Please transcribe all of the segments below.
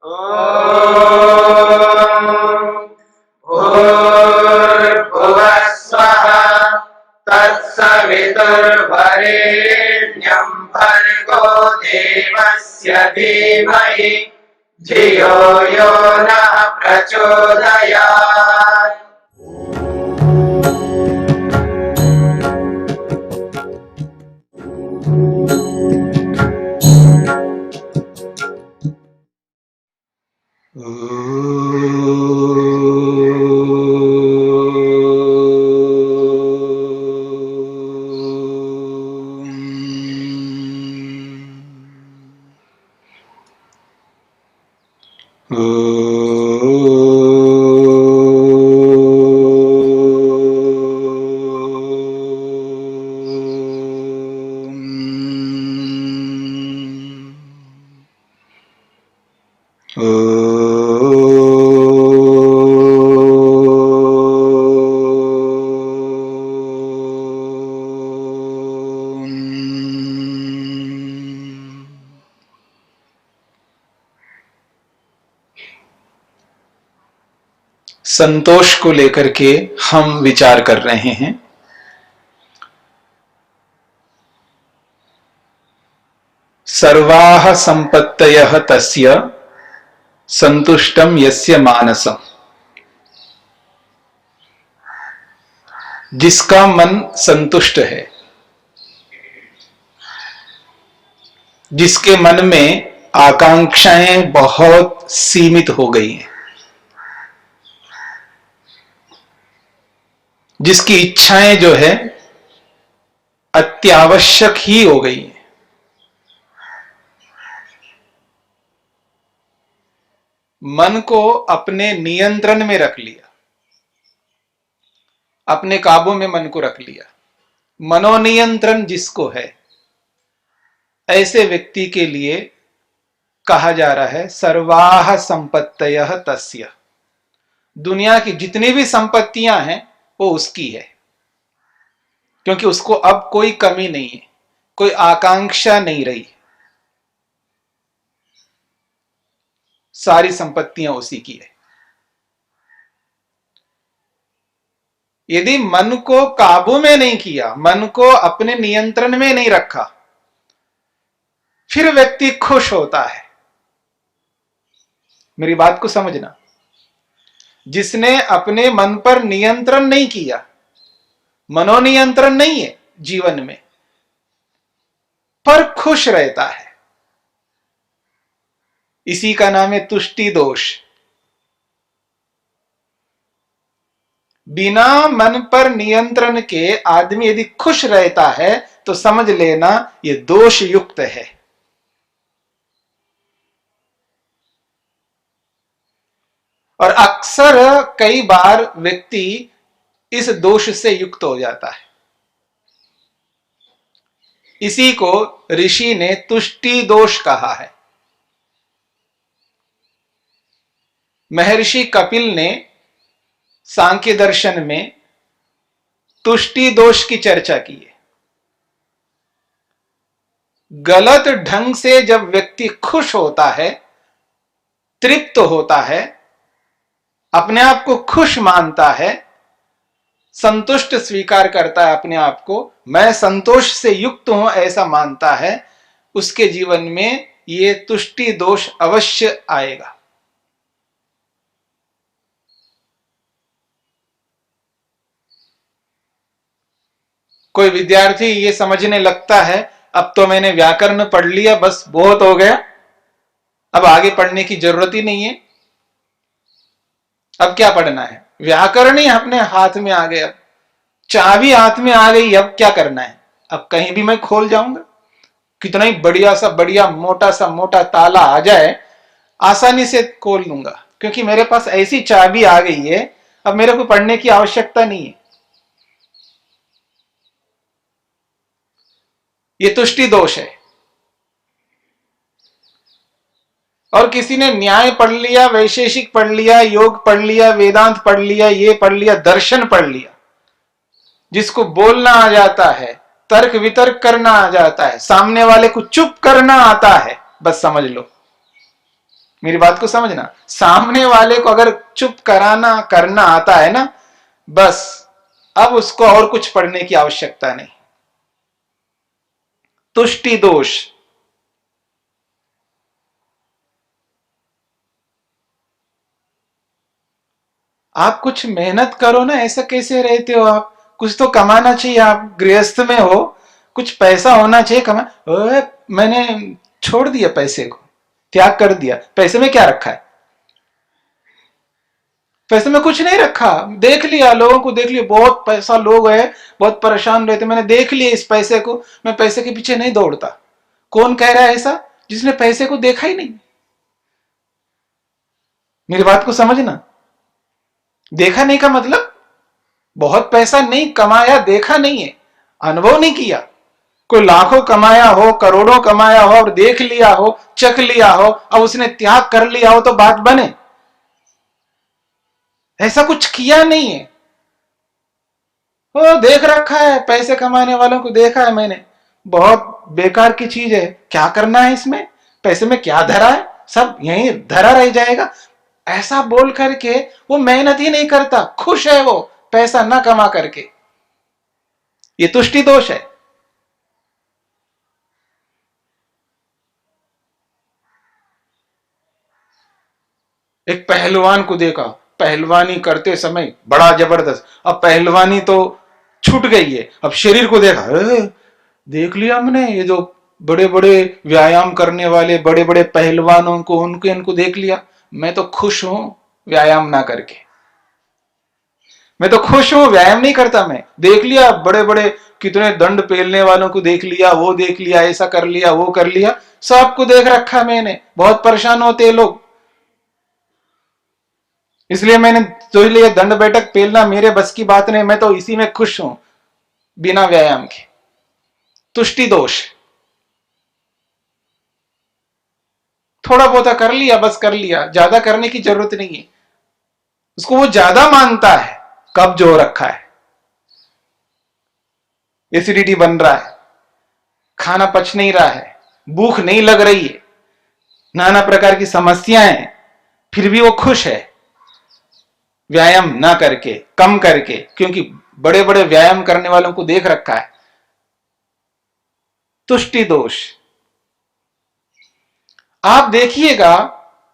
भूर्भुवः स्वः तत्सवितुर्वरेण्यं भर्गो देवस्य धीमहि धियो यो नः प्रचोदयात्। संतोष को लेकर के हम विचार कर रहे हैं। सर्वाः संपत्तयः तस्य संतुष्टम यस्य मानसम। जिसका मन संतुष्ट है, जिसके मन में आकांक्षाएं बहुत सीमित हो गई हैं, जिसकी इच्छाएं जो है अत्यावश्यक ही हो गई हैं, मन को अपने नियंत्रण में रख लिया, अपने काबू में मन को रख लिया, मनोनियंत्रण जिसको है, ऐसे व्यक्ति के लिए कहा जा रहा है सर्वाः संपत्तयः तस्य। दुनिया की जितनी भी संपत्तियां हैं वो उसकी है, क्योंकि उसको अब कोई कमी नहीं है, कोई आकांक्षा नहीं रही, सारी संपत्तियां उसी की है। यदि मन को काबू में नहीं किया, मन को अपने नियंत्रण में नहीं रखा, फिर व्यक्ति खुश होता है। मेरी बात को समझना, जिसने अपने मन पर नियंत्रण नहीं किया, मनोनियंत्रण नहीं है जीवन में, पर खुश रहता है, इसी का नाम है तुष्टि दोष। बिना मन पर नियंत्रण के आदमी यदि खुश रहता है तो समझ लेना ये दोष युक्त है। और अक्सर कई बार व्यक्ति इस दोष से युक्त हो जाता है। इसी को ऋषि ने तुष्टि दोष कहा है। महर्षि कपिल ने सांख्य दर्शन में तुष्टि दोष की चर्चा की है। गलत ढंग से जब व्यक्ति खुश होता है, तृप्त होता है, अपने आप को खुश मानता है, संतुष्ट स्वीकार करता है अपने आप को, मैं संतोष से युक्त हूं ऐसा मानता है, उसके जीवन में ये तुष्टि दोष अवश्य आएगा। कोई विद्यार्थी ये समझने लगता है अब तो मैंने व्याकरण पढ़ लिया, बस बहुत हो गया, अब आगे पढ़ने की जरूरत ही नहीं है, अब क्या पढ़ना है, व्याकरण ही अपने हाथ में आ गया, चाबी हाथ में आ गई, अब क्या करना है, अब कहीं भी मैं खोल जाऊंगा, कितना ही बढ़िया मोटा ताला आ जाए आसानी से खोल लूंगा, क्योंकि मेरे पास ऐसी चाबी आ गई है, अब मेरे को पढ़ने की आवश्यकता नहीं है। ये तुष्टि दोष है। और किसी ने न्याय पढ़ लिया, वैशेषिक पढ़ लिया, योग पढ़ लिया, वेदांत पढ़ लिया, ये पढ़ लिया, दर्शन पढ़ लिया, जिसको बोलना आ जाता है, तर्क वितर्क करना आ जाता है, सामने वाले को चुप करना आता है, बस समझ लो मेरी बात को समझना, सामने वाले को अगर चुप कराना करना आता है ना, बस अब उसको और कुछ पढ़ने की आवश्यकता नहीं। तुष्टि दोष, आप कुछ मेहनत करो ना, ऐसा कैसे रहते हो आप? कुछ तो कमाना चाहिए, आप गृहस्थ में हो, कुछ पैसा होना चाहिए कमा। मैंने छोड़ दिया पैसे को, त्याग कर दिया। पैसे में क्या रखा है? पैसे में कुछ नहीं रखा। देख लिया, लोगों को देख लिया, बहुत पैसा लोग है, बहुत परेशान रहते, मैंने देख लिया इस पैसे को, मैं पैसे के पीछे नहीं दौड़ता। कौन कह रहा है ऐसा? जिसने पैसे को देखा ही नहीं। मेरी बात को समझना, देखा नहीं का मतलब बहुत पैसा नहीं कमाया, देखा नहीं है, अनुभव नहीं किया। कोई लाखों कमाया हो, करोड़ों कमाया हो और देख लिया हो, चख लिया हो, अब उसने त्याग कर लिया हो तो बात बने। ऐसा कुछ किया नहीं है। वो देख रखा है, पैसे कमाने वालों को देखा है मैंने, बहुत बेकार की चीज है, क्या करना है इसमें, पैसे में क्या धरा है, सब यहीं धरा रह जाएगा। ऐसा बोल करके वो मेहनत ही नहीं करता, खुश है वो पैसा ना कमा करके। ये तुष्टि दोष है। एक पहलवान को देखा, पहलवानी करते समय बड़ा जबरदस्त, अब पहलवानी तो छूट गई है, अब शरीर को देखा, देख लिया हमने ये जो बड़े बड़े व्यायाम करने वाले बड़े बड़े पहलवानों को, उनको इनको देख लिया, मैं तो खुश हूं व्यायाम ना करके, मैं तो खुश हूं, व्यायाम नहीं करता। मैं देख लिया बड़े बड़े कितने दंड पेलने वालों को देख लिया, वो देख लिया, ऐसा कर लिया, वो कर लिया, सबको देख रखा मैंने, बहुत परेशान होते हैं लोग। इसलिए मैंने तो लिए दंड बैठक पेलना मेरे बस की बात नहीं, मैं तो इसी में खुश हूं बिना व्यायाम के। तुष्टि दोष, थोड़ा बहुत कर लिया, बस कर लिया, ज्यादा करने की जरूरत नहीं है। उसको वो ज्यादा मानता है, कब्ज हो रखा है, एसिडिटी बन रहा है, खाना पच नहीं रहा है, भूख नहीं लग रही है, नाना प्रकार की समस्याएं हैं, फिर भी वो खुश है व्यायाम ना करके, कम करके, क्योंकि बड़े बड़े व्यायाम करने वालों को देख रखा है। तुष्टि दोष, आप देखिएगा,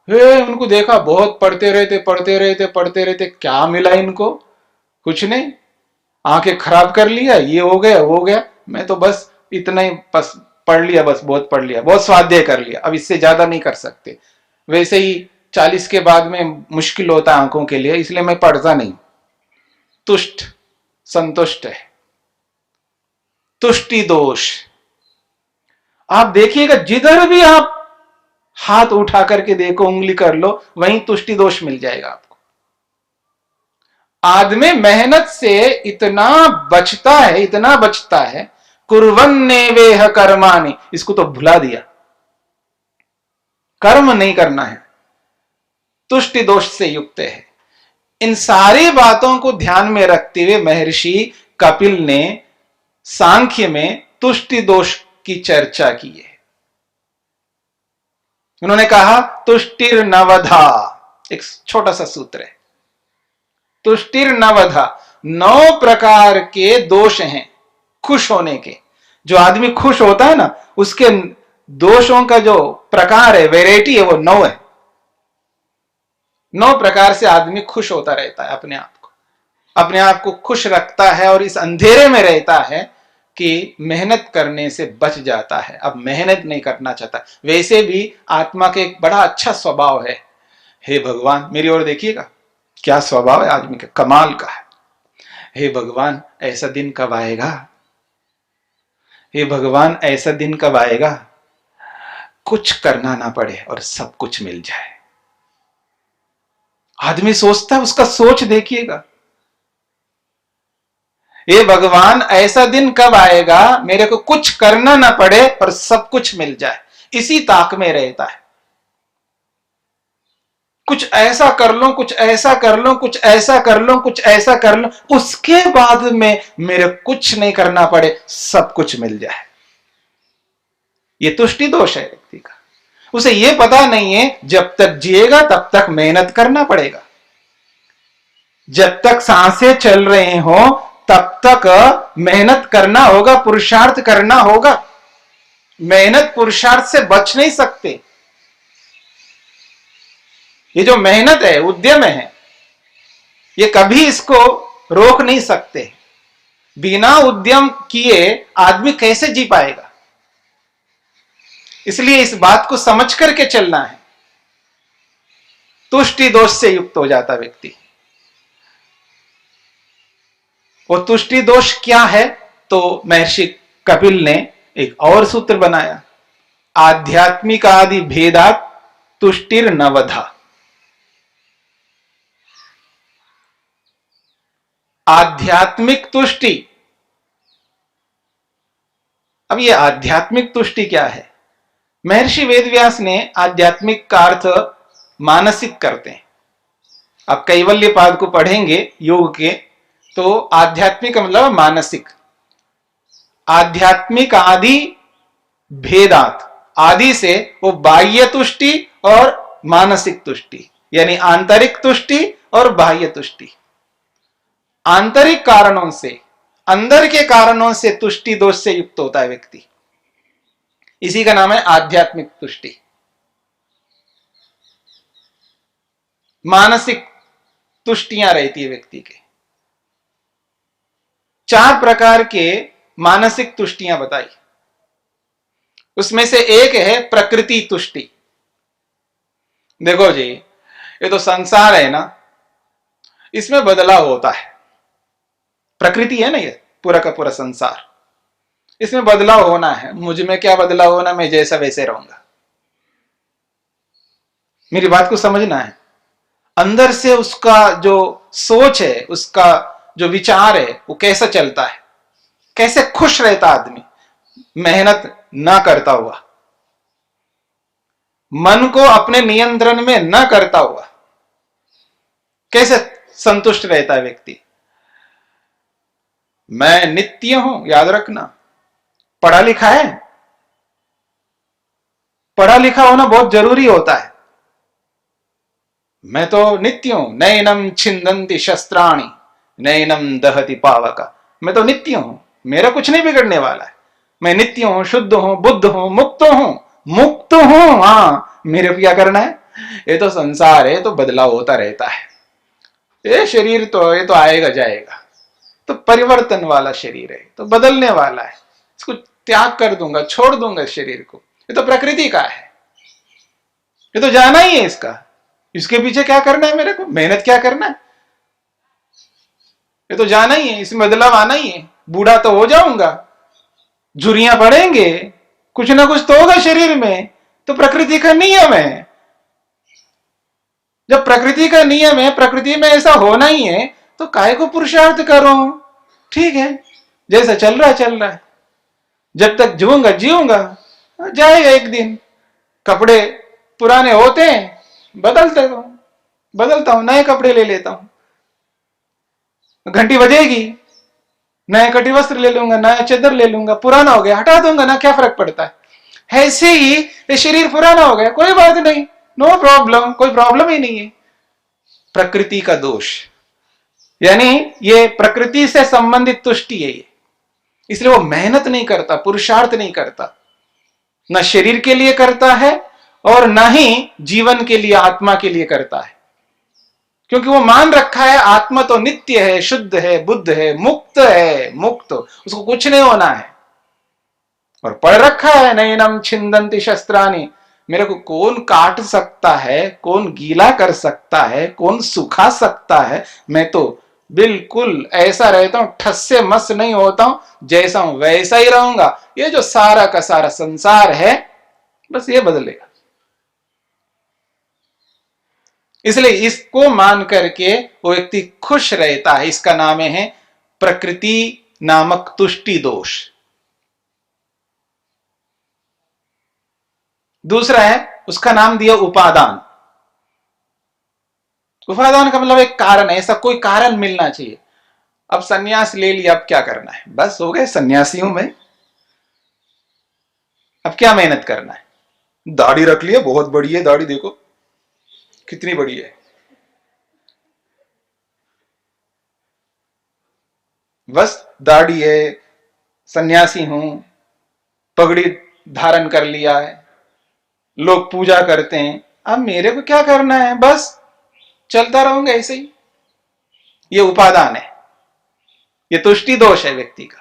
उनको देखा बहुत पढ़ते रहते पढ़ते रहते पढ़ते रहते, क्या मिला इनको? कुछ नहीं, आंखें खराब कर लिया, ये हो गया वो हो गया, मैं तो बस इतना ही बस पढ़ लिया, बस बहुत पढ़ लिया, बहुत स्वाध्याय कर लिया, अब इससे ज्यादा नहीं कर सकते। वैसे ही 40 के बाद में मुश्किल होता है आंखों के लिए, इसलिए मैं पढ़ता नहीं। तुष्ट, संतुष्ट है। तुष्टि दोष, आप देखिएगा जिधर भी आप हाथ उठा करके देखो, उंगली कर लो, वहीं तुष्टि दोष मिल जाएगा आपको। आदमी मेहनत से इतना बचता है, इतना बचता है, कुर्वन्नेवेह कर्माणि, इसको तो भुला दिया, कर्म नहीं करना है, तुष्टि दोष से युक्त है। इन सारी बातों को ध्यान में रखते हुए महर्षि कपिल ने सांख्य में तुष्टि दोष की चर्चा की है। उन्होंने कहा तुष्टिर नवधा, एक छोटा सा सूत्र है, तुष्टिर नवधा, 9 प्रकार के दोष हैं खुश होने के। जो आदमी खुश होता है ना, उसके दोषों का जो प्रकार है, वेराइटी है, वो 9 है। 9 प्रकार से आदमी खुश होता रहता है, अपने आप को खुश रखता है, और इस अंधेरे में रहता है कि मेहनत करने से बच जाता है, अब मेहनत नहीं करना चाहता। वैसे भी आत्मा के एक बड़ा अच्छा स्वभाव है। हे भगवान, मेरी ओर देखिएगा, क्या स्वभाव है आदमी का, कमाल का है। हे भगवान, ऐसा दिन कब आएगा? हे भगवान, ऐसा दिन कब आएगा कुछ करना ना पड़े और सब कुछ मिल जाए। आदमी सोचता है, उसका सोच देखिएगा, हे भगवान, ऐसा दिन कब आएगा मेरे को कुछ करना ना पड़े और सब कुछ मिल जाए। इसी ताक में रहता है, कुछ ऐसा कर लो, कुछ ऐसा कर लो, कुछ ऐसा कर लो, कुछ ऐसा कर लो, उसके बाद में मेरे कुछ नहीं करना पड़े, सब कुछ मिल जाए। ये तुष्टि दोष है व्यक्ति का। उसे यह पता नहीं है जब तक जिएगा तब तक मेहनत करना पड़ेगा, जब तक सांसें चल रहे हो तब तक मेहनत करना होगा, पुरुषार्थ करना होगा। मेहनत पुरुषार्थ से बच नहीं सकते। ये जो मेहनत है, उद्यम है, ये कभी इसको रोक नहीं सकते। बिना उद्यम किए आदमी कैसे जी पाएगा? इसलिए इस बात को समझ करके चलना है। तुष्टि दोष से युक्त हो जाता व्यक्ति। वो तुष्टि दोष क्या है? तो महर्षि कपिल ने एक और सूत्र बनाया, आध्यात्मिक आदि भेदात तुष्टिर नवधा। आध्यात्मिक तुष्टि। अब ये आध्यात्मिक तुष्टि क्या है? महर्षि वेदव्यास ने आध्यात्मिक का अर्थ मानसिक करते हैं। आप कैवल्य पाद को पढ़ेंगे योग के, तो आध्यात्मिक मतलब मानसिक। आध्यात्मिक आदि भेदात, आदि से वो बाह्य तुष्टि और मानसिक तुष्टि, यानी आंतरिक तुष्टि और बाह्य तुष्टि। आंतरिक कारणों से, अंदर के कारणों से तुष्टि दोष से युक्त होता है व्यक्ति, इसी का नाम है आध्यात्मिक तुष्टि। मानसिक तुष्टियां रहती है व्यक्ति के। 4 प्रकार के मानसिक तुष्टियां बताई, उसमें से एक है प्रकृति तुष्टि। देखो जी, ये तो संसार है ना, इसमें बदलाव होता है। प्रकृति है ना, ये पूरा का पूरा संसार, इसमें बदलाव होना है। मुझ में क्या बदलाव होना? मैं जैसा वैसे रहूंगा। मेरी बात को समझना है। अंदर से उसका जो सोच है, उसका जो विचार है, वो कैसा चलता है, कैसे खुश रहता आदमी मेहनत ना करता हुआ, मन को अपने नियंत्रण में न करता हुआ, कैसे संतुष्ट रहता है व्यक्ति। मैं नित्य हूं, याद रखना। पढ़ा लिखा है, पढ़ा लिखा होना बहुत जरूरी होता है। मैं तो नित्य हूं, नैनम छिंदंती शस्त्राणि नैनम दहति पावका। मैं तो नित्य हूं, मेरा कुछ नहीं बिगड़ने वाला है। मैं नित्य हूं, शुद्ध हूं, बुद्ध हूं, मुक्त हूं, मुक्त हूं। हाँ, मेरे को क्या करना है? ये तो संसार है, तो बदलाव होता रहता है। ये शरीर तो ये तो आएगा जाएगा, तो परिवर्तन वाला शरीर है, तो बदलने वाला है। इसको त्याग कर दूंगा, छोड़ दूंगा इस शरीर को। ये तो प्रकृति का है, ये तो जाना ही है इसका। इसके पीछे क्या करना है मेरे को? मेहनत क्या करना है? ये तो जाना ही है, इसमें बदलाव आना ही है। बूढ़ा तो हो जाऊंगा, झुर्रियां पड़ेंगे, कुछ ना कुछ तो होगा शरीर में। तो प्रकृति का नियम है। जब प्रकृति का नियम है, प्रकृति में ऐसा होना ही है, तो काहे को पुरुषार्थ करो? ठीक है, जैसा चल रहा है चल रहा है। जब तक जीऊंगा जीऊंगा, जाएगा एक दिन। कपड़े पुराने होते हैं, बदलता हूं, नए कपड़े ले लेता हूं। घंटी बजेगी, नया कटी वस्त्र ले लूंगा, नया चादर ले लूंगा। पुराना हो गया हटा दूंगा ना, क्या फर्क पड़ता है? ऐसे ही ये शरीर पुराना हो गया, कोई बात नहीं, नो प्रॉब्लम, कोई प्रॉब्लम ही नहीं है। प्रकृति का दोष, यानी ये प्रकृति से संबंधित तुष्टि है ये। इसलिए वो मेहनत नहीं करता, पुरुषार्थ नहीं करता, न शरीर के लिए करता है और न ही जीवन के लिए, आत्मा के लिए करता है। क्योंकि वो मान रखा है आत्मा तो नित्य है, शुद्ध है, बुद्ध है, मुक्त है, मुक्त, उसको कुछ नहीं होना है। और पढ़ रखा है नैनम छिंदंती शस्त्राणि, मेरे को कौन काट सकता है, कौन गीला कर सकता है, कौन सुखा सकता है? मैं तो बिल्कुल ऐसा रहता हूं, ठस से मस नहीं होता हूं, जैसा हूं वैसा ही रहूंगा। ये जो सारा का सारा संसार है, बस ये बदलेगा। इसलिए इसको मान करके वो व्यक्ति खुश रहता है। इसका नाम है प्रकृति नामक तुष्टि दोष। दूसरा है, उसका नाम दिया उपादान। उपादान का मतलब एक कारण है, ऐसा कोई कारण मिलना चाहिए। अब सन्यास ले लिया, अब क्या करना है? बस हो गए, सन्यासी हूं मैं, अब क्या मेहनत करना है? दाढ़ी रख लिया, बहुत बड़ी है दाढ़ी, देखो कितनी बड़ी है। बस दाढ़ी है, सन्यासी हूं, पगड़ी धारण कर लिया है, लोग पूजा करते हैं, अब मेरे को क्या करना है, बस चलता रहूंगा ऐसे ही। ये उपादान है, ये तुष्टि दोष है व्यक्ति का।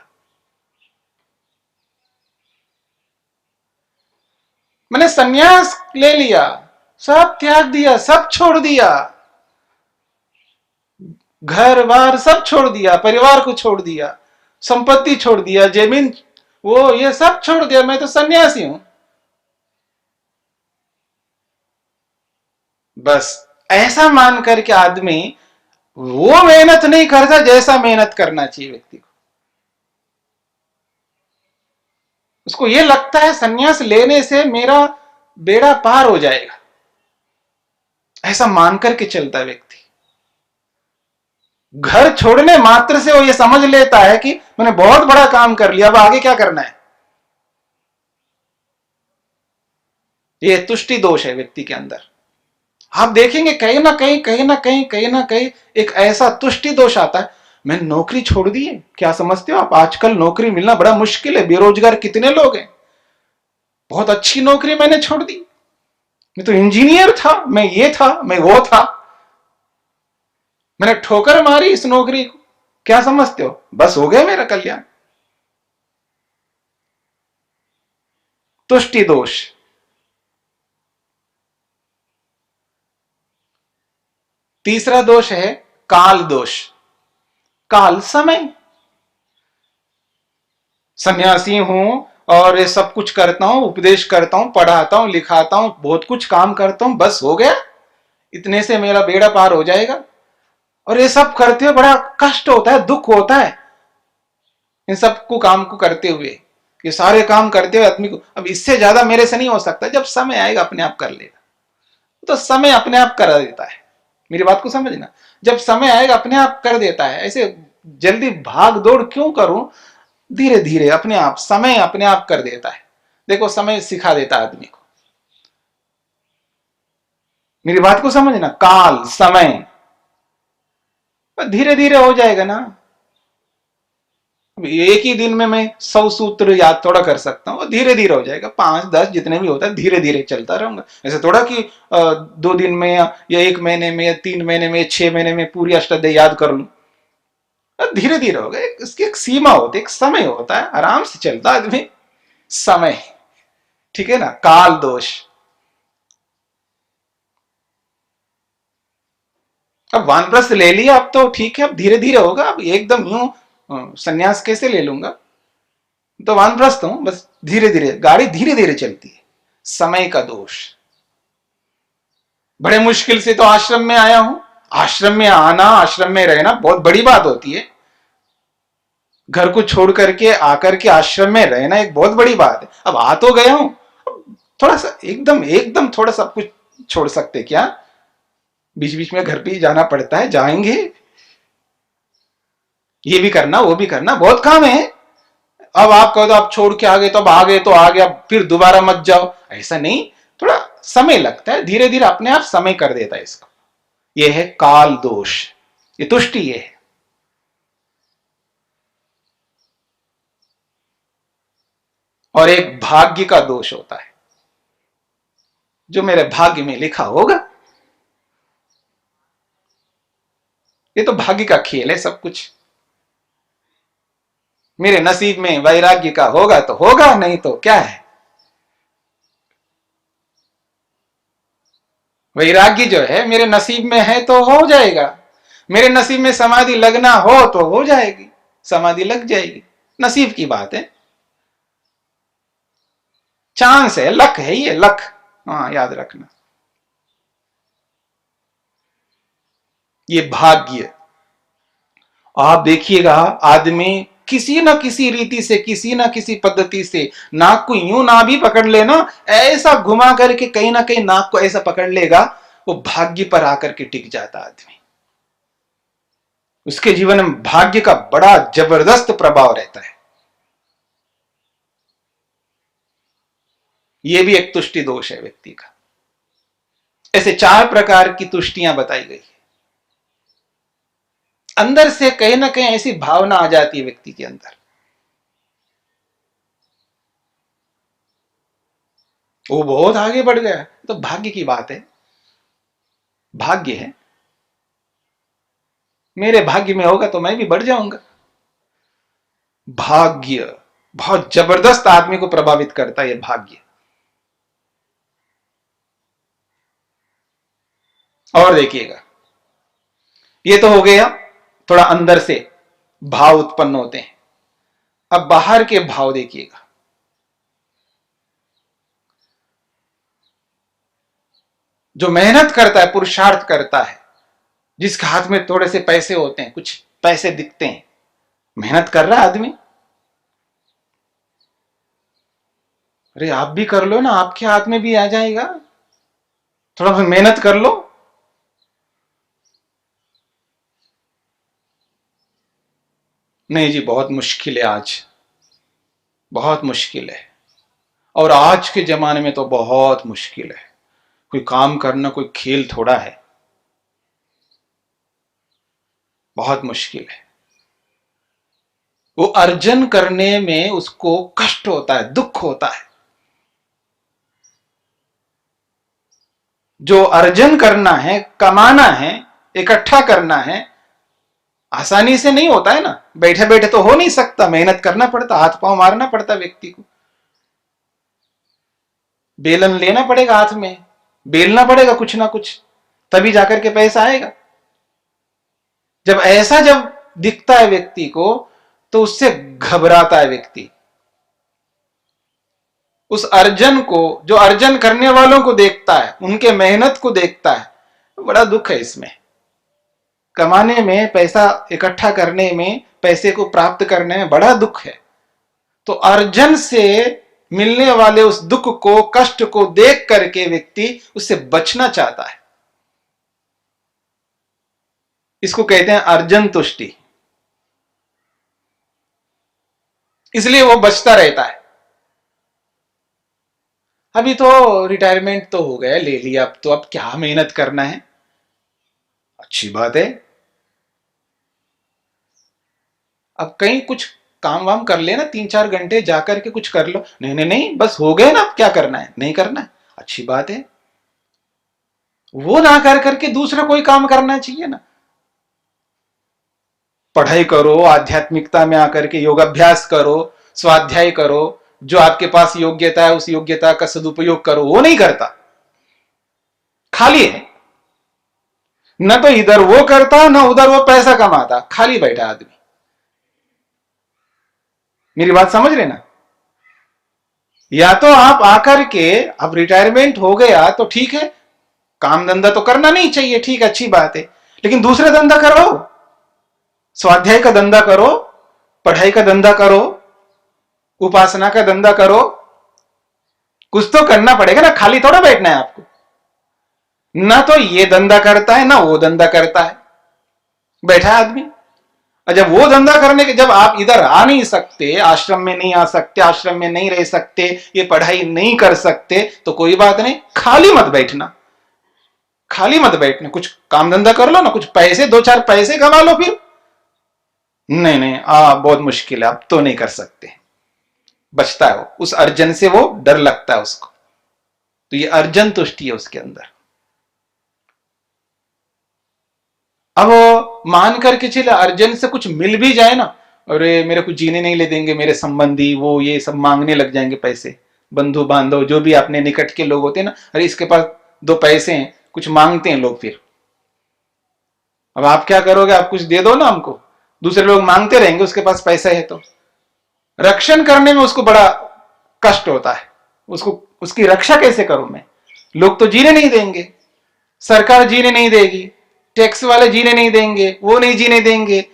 मैंने सन्यास ले लिया, सब त्याग दिया, सब छोड़ दिया, घर बार सब छोड़ दिया, परिवार को छोड़ दिया, संपत्ति छोड़ दिया, जमीन वो ये सब छोड़ दिया, मैं तो सन्यासी हूं। बस ऐसा मान करके आदमी वो मेहनत नहीं करता जैसा मेहनत करना चाहिए व्यक्ति को। उसको ये लगता है सन्यास लेने से मेरा बेड़ा पार हो जाएगा, ऐसा मान करके चलता है व्यक्ति। घर छोड़ने मात्र से वो ये समझ लेता है कि मैंने बहुत बड़ा काम कर लिया, अब आगे क्या करना है। ये तुष्टि दोष है व्यक्ति के अंदर। आप देखेंगे कहीं ना कहीं कहीं ना कहीं कहीं ना कहीं एक ऐसा तुष्टि दोष आता है, मैंने नौकरी छोड़ दी है, क्या समझते हो आप, आजकल नौकरी मिलना बड़ा मुश्किल है, बेरोजगार कितने लोग हैं, बहुत अच्छी नौकरी मैंने छोड़ दी, मैं तो इंजीनियर था, मैं ये था, मैं वो था, मैंने ठोकर मारी इस नौकरी को, क्या समझते हो, बस हो गया मेरा कल्याण। तुष्टि दोष। तीसरा दोष है काल दोष। काल, समय। सन्यासी हूं और ये सब कुछ करता हूं, उपदेश करता हूं, पढ़ाता हूं, लिखाता हूं, बहुत कुछ काम करता हूं, बस हो गया, इतने से मेरा बेड़ा पार हो जाएगा। और ये सब करते हुए बड़ा कष्ट होता है, दुख होता है इन सबको काम को करते हुए, ये सारे काम करते हुए आदमी को अब इससे ज्यादा मेरे से नहीं हो सकता, जब समय आएगा अपने आप कर लेगा, तो समय अपने आप कर देता है। मेरी बात को समझना, जब समय आएगा अपने आप कर देता है, ऐसे जल्दी भाग दौड़ क्यों करूं, धीरे धीरे अपने आप समय अपने आप कर देता है। देखो समय सिखा देता है आदमी को, मेरी बात को समझना, काल, समय धीरे धीरे हो जाएगा ना। एक ही दिन में मैं 100 सूत्र याद थोड़ा कर सकता हूँ, धीरे धीरे हो जाएगा, 5-10 जितने भी होता है धीरे धीरे चलता रहूंगा। ऐसे थोड़ा कि 2 दिन में या 1 महीने में या 3 महीने में 6 महीने में पूरी अष्टाध्यायी याद कर लूं, धीरे धीरे होगा। इसकी एक सीमा होती है, एक समय होता है, आराम से चलता आदमी, समय, ठीक है ना। काल दोष। अब वानप्रस्थ ले लिया, अब तो ठीक है, अब धीरे धीरे होगा, अब एकदम यूं सन्यास कैसे ले लूंगा, तो वानप्रस्थ हूं, बस धीरे धीरे गाड़ी धीरे धीरे चलती है। समय का दोष। बड़े मुश्किल से तो आश्रम में आया हूं, आश्रम में आना, आश्रम में रहना बहुत बड़ी बात होती है, घर को छोड़ करके आकर के आश्रम में रहना एक बहुत बड़ी बात है। अब आ तो गया हूं, थोड़ा सा एकदम एकदम थोड़ा सब कुछ छोड़ सकते क्या, बीच बीच में घर पे ही जाना पड़ता है, जाएंगे, ये भी करना वो भी करना, बहुत काम है। अब आप कहो तो आप छोड़ के आ गए, तो अब आ गए तो आ गया, फिर दोबारा मत जाओ, ऐसा नहीं, थोड़ा समय लगता है, धीरे धीरे अपने आप समय कर देता है इसको। यह है काल दोष, ये तुष्टि ये है। और एक भाग्य का दोष होता है, जो मेरे भाग्य में लिखा होगा, ये तो भाग्य का खेल है सब कुछ। मेरे नसीब में वैराग्य का होगा तो होगा, नहीं तो क्या है। वैराग्य जो है मेरे नसीब में है तो हो जाएगा, मेरे नसीब में समाधि लगना हो तो हो जाएगी, समाधि लग जाएगी, नसीब की बात है, चांस है, लक है, ये लक, हाँ याद रखना, ये भाग्य। आप देखिएगा आदमी किसी ना किसी रीति से, किसी ना किसी पद्धति से नाक को यूं ना भी पकड़ लेना, ऐसा घुमा करके कहीं ना कहीं नाक को ऐसा पकड़ लेगा, वो भाग्य पर आकर के टिक जाता आदमी। उसके जीवन में भाग्य का बड़ा जबरदस्त प्रभाव रहता है। यह भी एक तुष्टि दोष है व्यक्ति का। ऐसे 4 प्रकार की तुष्टियां बताई गई है। अंदर से कहीं ना कहीं ऐसी भावना आ जाती है व्यक्ति के अंदर, वो बहुत आगे बढ़ गया, तो भाग्य की बात है, भाग्य है, मेरे भाग्य में होगा तो मैं भी बढ़ जाऊंगा। भाग्य बहुत जबरदस्त आदमी को प्रभावित करता है, यह भाग्य। और देखिएगा, ये तो हो गया थोड़ा अंदर से भाव उत्पन्न होते हैं। अब बाहर के भाव देखिएगा। जो मेहनत करता है, पुरुषार्थ करता है, जिसके हाथ में थोड़े से पैसे होते हैं, कुछ पैसे दिखते हैं, मेहनत कर रहा है आदमी, अरे आप भी कर लो ना, आपके हाथ में भी आ जाएगा, थोड़ा सा मेहनत कर लो। नहीं जी, बहुत मुश्किल है, आज बहुत मुश्किल है, और आज के जमाने में तो बहुत मुश्किल है। कोई काम करना कोई खेल थोड़ा है, बहुत मुश्किल है। वो अर्जन करने में उसको कष्ट होता है, दुख होता है। जो अर्जन करना है, कमाना है, इकट्ठा करना है, आसानी से नहीं होता है ना, बैठे बैठे तो हो नहीं सकता, मेहनत करना पड़ता, हाथ पांव मारना पड़ता व्यक्ति को, बेलन लेना पड़ेगा हाथ में, बेलना पड़ेगा कुछ ना कुछ, तभी जाकर के पैसा आएगा। जब ऐसा जब दिखता है व्यक्ति को, तो उससे घबराता है व्यक्ति। उस अर्जन को, जो अर्जन करने वालों को देखता है, उनके मेहनत को देखता है, बड़ा दुख है इसमें। कमाने में, पैसा इकट्ठा करने में, पैसे को प्राप्त करने में बड़ा दुख है। तो अर्जन से मिलने वाले उस दुख को, कष्ट को देख करके व्यक्ति उससे बचना चाहता है। इसको कहते हैं अर्जन तुष्टि। इसलिए वो बचता रहता है। अभी तो रिटायरमेंट तो हो गया, ले लिया, अब तो अब क्या मेहनत करना है, अच्छी बात है, अब कहीं कुछ काम वाम कर लेना, 3-4 घंटे जाकर के कुछ कर लो। नहीं नहीं नहीं, बस हो गए ना, अब क्या करना है, नहीं करना है, अच्छी बात है। वो ना कर करके दूसरा कोई काम करना चाहिए ना। पढ़ाई करो, आध्यात्मिकता में आकर के योगाभ्यास करो, स्वाध्याय करो, जो आपके पास योग्यता है उस योग्यता का सदुपयोग करो। वो नहीं करता, खाली है, न तो इधर वो करता न उधर वो पैसा कमाता, खाली बैठा आदमी। मेरी बात समझ रहे ना? या तो आप आकर के, अब रिटायरमेंट हो गया तो ठीक है, काम धंधा तो करना नहीं चाहिए, ठीक है, अच्छी बात है, लेकिन दूसरा धंधा करो, स्वाध्याय का धंधा करो, पढ़ाई का धंधा करो, उपासना का धंधा करो, कुछ तो करना पड़ेगा ना, खाली थोड़ा बैठना है आपको। ना तो ये धंधा करता है ना वो धंधा करता है, बैठा आदमी। और जब वो धंधा करने के, जब आप इधर आ नहीं सकते, आश्रम में नहीं आ सकते, आश्रम में नहीं रह सकते, ये पढ़ाई नहीं कर सकते, तो कोई बात नहीं, खाली मत बैठना, खाली मत बैठना, कुछ काम धंधा कर लो ना, कुछ पैसे, 2-4 पैसे कमा लो फिर। नहीं नहीं, बहुत मुश्किल है, अब तो नहीं कर सकते, बचता है वो, उस अर्जन से वो डर लगता है उसको। तो ये अर्जन तुष्टि है उसके अंदर। अब मान करके चले अर्जन से कुछ मिल भी जाए ना, अरे मेरे को जीने नहीं ले देंगे मेरे संबंधी, वो ये सब मांगने लग जाएंगे पैसे, बंधु बांधव जो भी अपने निकट के लोग होते हैं ना, अरे इसके पास 2 पैसे हैं, कुछ मांगते हैं लोग फिर। अब आप क्या करोगे, आप कुछ दे दो ना हमको, दूसरे लोग मांगते रहेंगे, उसके पास पैसा है तो। रक्षण करने में उसको बड़ा कष्ट होता है, उसको, उसकी रक्षा कैसे करूं मैं, लोग तो जीने नहीं देंगे, सरकार जीने नहीं देगी, टैक्स वाले जीने नहीं देंगे, वो नहीं जीने देंगे,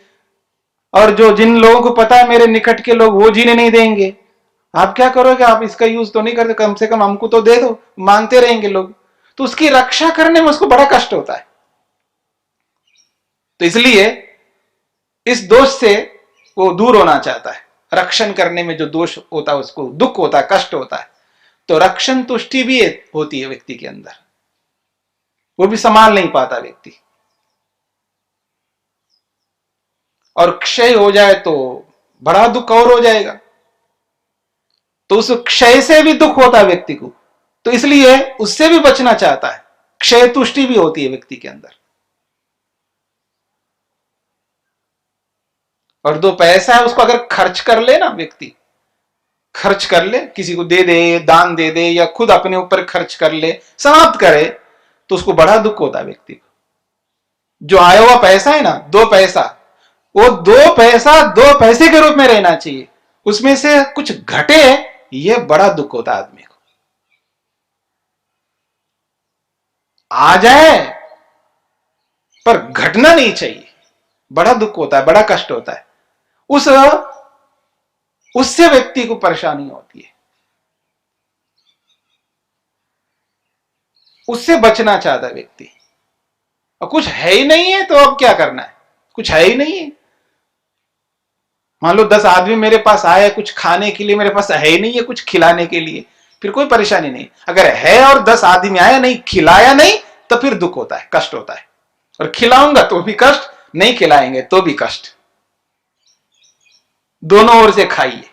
और जो जिन लोगों को पता है मेरे निकट के लोग, वो जीने नहीं देंगे। आप क्या करोगे, आप इसका यूज तो नहीं करते, कम से कम हमको तो दे दो, मांगते रहेंगे लोग, तो उसकी रक्षा करने में उसको बड़ा कष्ट होता है। तो इसलिए इस दोष से वो दूर होना चाहता है, रक्षण करने में जो दोष होता है उसको दुख होता है, कष्ट होता है, तो रक्षण तुष्टि भी होती है व्यक्ति के अंदर, वो भी संभाल नहीं पाता व्यक्ति। और क्षय हो जाए तो बड़ा दुख और हो जाएगा, तो उस क्षय से भी दुख होता है व्यक्ति को, तो इसलिए उससे भी बचना चाहता है। क्षय तुष्टि भी होती है व्यक्ति के अंदर। और दो पैसा है, उसको अगर खर्च कर ले ना व्यक्ति, खर्च कर ले, किसी को दे दे, दान दे दे, या खुद अपने ऊपर खर्च कर ले, समाप्त करे, तो उसको बड़ा दुख होता है व्यक्ति को। जो आया हुआ पैसा है ना, 2 पैसा, वो 2 पैसे के रूप में रहना चाहिए, उसमें से कुछ घटे, ये बड़ा दुख होता है आदमी को। आ जाए पर घटना नहीं चाहिए, बड़ा दुख होता है, बड़ा कष्ट होता है। उससे व्यक्ति को परेशानी होती है, उससे बचना चाहता है व्यक्ति। और कुछ है ही नहीं है तो अब क्या करना है, कुछ है ही नहीं है। मान लो 10 आदमी मेरे पास आए कुछ खाने के लिए, मेरे पास है ही नहीं है कुछ खिलाने के लिए, फिर कोई परेशानी नहीं। अगर है और 10 आदमी आए, नहीं खिलाया नहीं, तो फिर दुख होता है, कष्ट होता है। और खिलाऊंगा तो भी कष्ट, नहीं खिलाएंगे तो भी कष्ट, दोनों ओर से खाइए।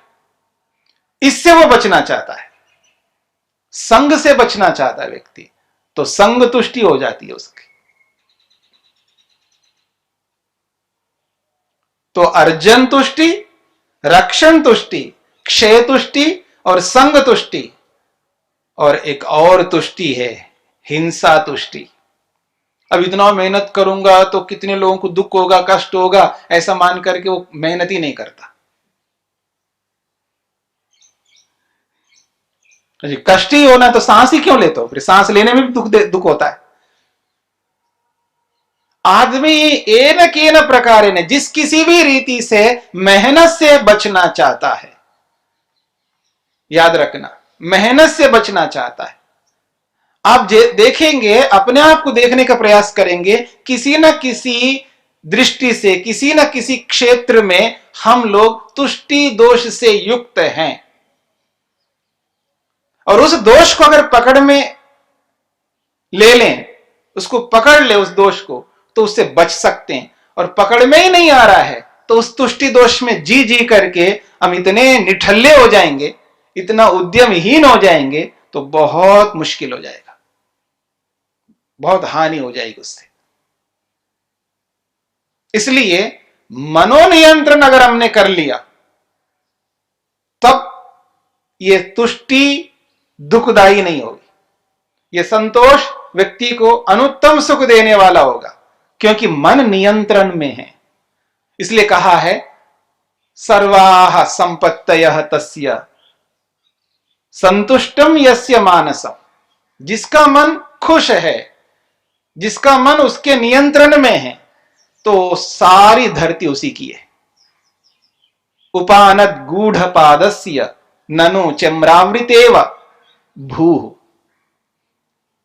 इससे वो बचना चाहता है, संग से बचना चाहता है व्यक्ति, तो संग तुष्टि हो जाती है उसकी। तो अर्जन तुष्टि, रक्षण तुष्टि, क्षय तुष्टि और संग तुष्टि, और एक और तुष्टि है हिंसा तुष्टि। अब इतना मेहनत करूंगा तो कितने लोगों को दुख होगा, कष्ट होगा, ऐसा मान करके वो मेहनत ही नहीं करता। कष्ट ही होना तो सांस ही क्यों लेते हो, फिर सांस लेने में भी दुख होता है। आदमी एन केन प्रकार ने, जिस किसी भी रीति से मेहनत से बचना चाहता है, याद रखना, मेहनत से बचना चाहता है। आप देखेंगे, अपने आप को देखने का प्रयास करेंगे, किसी न किसी दृष्टि से, किसी न किसी क्षेत्र में हम लोग तुष्टि दोष से युक्त हैं। और उस दोष को अगर पकड़ में ले लें, उसको पकड़ ले उस दोष को, तो उससे बच सकते हैं। और पकड़ में ही नहीं आ रहा है तो उस तुष्टि दोष में जी जी करके हम इतने निठल्ले हो जाएंगे, इतना उद्यमहीन हो जाएंगे, तो बहुत मुश्किल हो जाएगा, बहुत हानि हो जाएगी उससे। इसलिए मनोनियंत्रण अगर हमने कर लिया, तब ये तुष्टि दुखदायी नहीं होगी, ये संतोष व्यक्ति को अनुत्तम सुख देने वाला होगा, क्योंकि मन नियंत्रण में है। इसलिए कहा है सर्वाः संपत्तयः तस्य संतुष्टम यस्य मानसम। जिसका मन खुश है, जिसका मन उसके नियंत्रण में है, तो सारी धरती उसी की है। उपानद गूढ़ पादस्य ननु चम्रावृतेव भूः।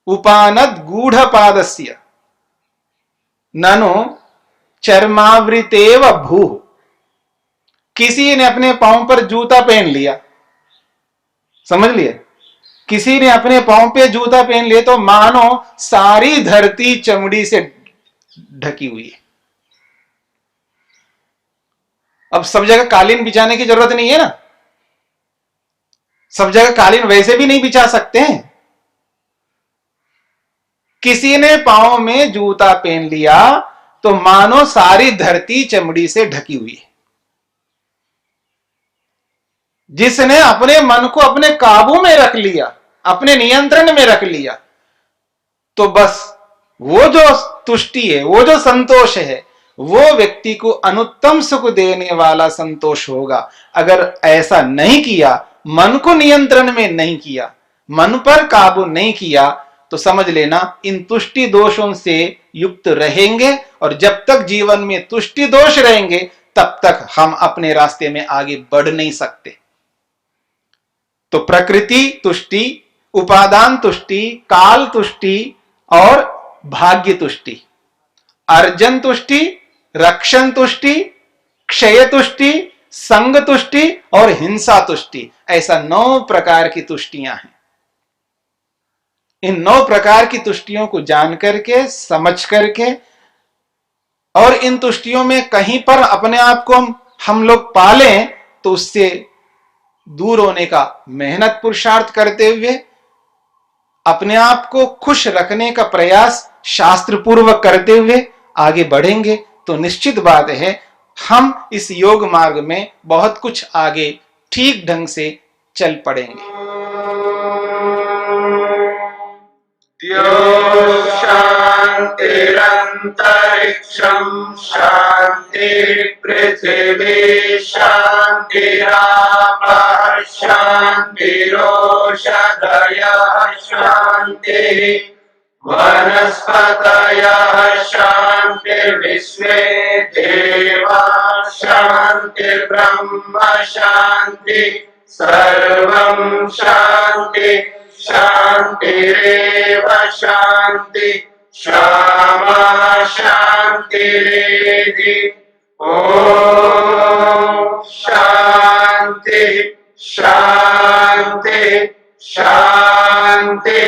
उपानद गूढ़ पादस्य ननु चर्मावृतेव भूः। किसी ने अपने पांव पर जूता पहन लिया, समझ लिया, किसी ने अपने पांव पे जूता पहन लिया, तो मानो सारी धरती चमड़ी से ढकी हुई है। अब सब जगह कालीन बिछाने की जरूरत नहीं है ना, सब जगह कालीन वैसे भी नहीं बिछा सकते हैं। किसी ने पांव में जूता पहन लिया तो मानो सारी धरती चमड़ी से ढकी हुई है। जिसने अपने मन को अपने काबू में रख लिया, अपने नियंत्रण में रख लिया, तो बस वो जो तुष्टि है, वो जो संतोष है, वो व्यक्ति को अनुत्तम सुख देने वाला संतोष होगा। अगर ऐसा नहीं किया, मन को नियंत्रण में नहीं किया, मन पर काबू नहीं किया, तो समझ लेना इन तुष्टि दोषों से युक्त रहेंगे, और जब तक जीवन में तुष्टि दोष रहेंगे तब तक हम अपने रास्ते में आगे बढ़ नहीं सकते। तो प्रकृति तुष्टि, उपादान तुष्टि, काल तुष्टि और भाग्य तुष्टि, अर्जन तुष्टि, रक्षण तुष्टि, क्षय तुष्टि, संग तुष्टि और हिंसा तुष्टि, ऐसा 9 प्रकार की तुष्टियां हैं। इन 9 प्रकार की तुष्टियों को जान करके, समझ करके, और इन तुष्टियों में कहीं पर अपने आप को हम लोग पालें तो उससे दूर होने का मेहनत पुरुषार्थ करते हुए, अपने आप को खुश रखने का प्रयास शास्त्र पूर्वक करते हुए आगे बढ़ेंगे तो निश्चित बात है हम इस योग मार्ग में बहुत कुछ आगे ठीक ढंग से चल पड़ेंगे। शान्तिरन्तरिक्षं शान्ति पृथिवी शान्तिरापः शान्तिरोषधयः शान्तिः वनस्पतयः शान्तिर्विश्वे देवाः शान्तिर्ब्रह्म शान्ति सर्वं शान्ति शान्तिरेव शान्ति क्षमा शान्तिरेधि ॐ शान्ति शान्ति शान्तिः।